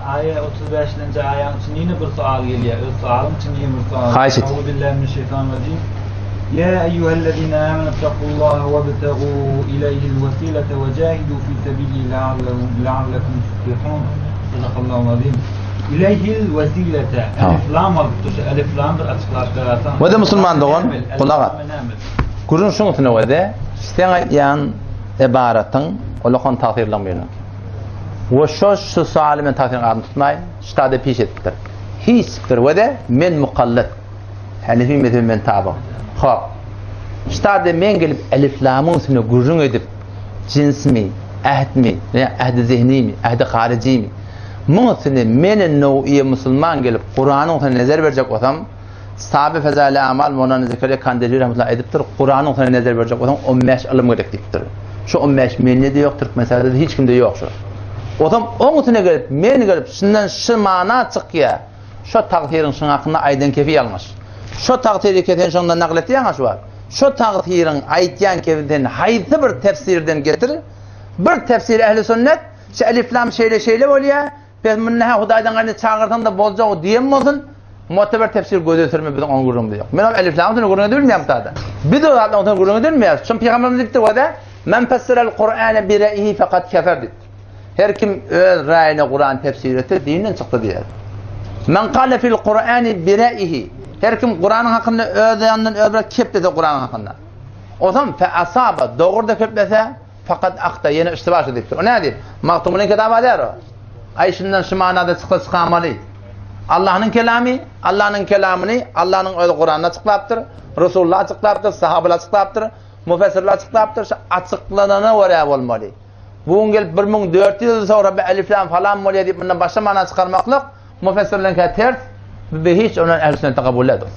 Ayet 35. ayetın için yine bir sual geliyor. Sualım için yine bir sual. Haysit. Euzubillahimineşşeytanirracim. Ya eyyühellezine amenu ittakullaha ve btegu ileyhil vesilete ve cahidu fi sebili leallekum tuflihun. Sadakallahu azim. İleyhil vesilete. Elif lam alıptır. Elif lam bir açıklaştırırsan. Ve de Müslüman doğun. Kulağa. Kurun şunu tüne ve de. Sen yan ibaratın olakon takdirlanmıyor. Ve şu sualimin takdirini adını tutmayın. Ştada piş ettir. Hiçbir ve de men mukallat. Hanefi mezhebi men tabi. Hop. Ştada men gelip elif lamın üstüne gurrun edip cins mi, ahd mi, ahd zihni mi, ahd harici mi? Bunun üstüne menin nev'iye Müslüman gelip Kur'an'ın üstüne nazar verecek olsam Sahabe fezali amal Mevlana Zekeriya Kandili rahmetullahi ediptir. Kur'an'ın üstüne nazar verecek olsam 15 ilim gereklidir. Şu 15 menide de yok, Türk meselede hiç kimde yok şu. Otam onun üstüne gelip, men gelip, şundan şu mana çıkıyor. Şu takdirin şunun hakkında aydan kefi almış. Şu takdiri keten şundan naklettiyen şu var. Şu takdirin aydan kefiden haydi bir tefsirden getir. Bir tefsir ehli sünnet, şu elif lam şeyle oluyor. Peygamber'e Hudaydan gayrı çağırtan da bolca o diyem olsun. Muteber tefsir gösterme bizim on gururumda yok. Men elif lam'ın gururunu bilmiyorum tada. Bir de Allah'ın gururunu bilmiyoruz. Çünkü Peygamberimiz dedi o da men fessara Kur'an'ı bi ra'yihi fakat kefer dedi. Her kim öz ra'yine Kur'an tefsir etti dininden çıktı diyor. Men kâle fil Kur'an'ı bi ra'yihi. Her kim Kur'an'ın hakkında öz yanından öbür kep dedi Kur'an'ın hakkında. O zaman fe asaba doğru da keplese fakat akta yine istibah edildi. O ne dedi? Maktumun kitabı der o. Ay şundan şu manada çıksa amali. Allah'ın kelamı, Allah'ın kelamını Allah'ın öz Kur'an'da açıklayıptır. Resulullah açıklayıptır, sahabeler açıklayıptır, müfessirler açıklayıptır. Açıklanana varya olmalı. Bugün gelip 1400 yıl sonra bir elif lam falan mı deyip bundan başka mana çıkarmaklık müfessirlerin ters ve hiç onun ehl-i sünnete kabul edilir.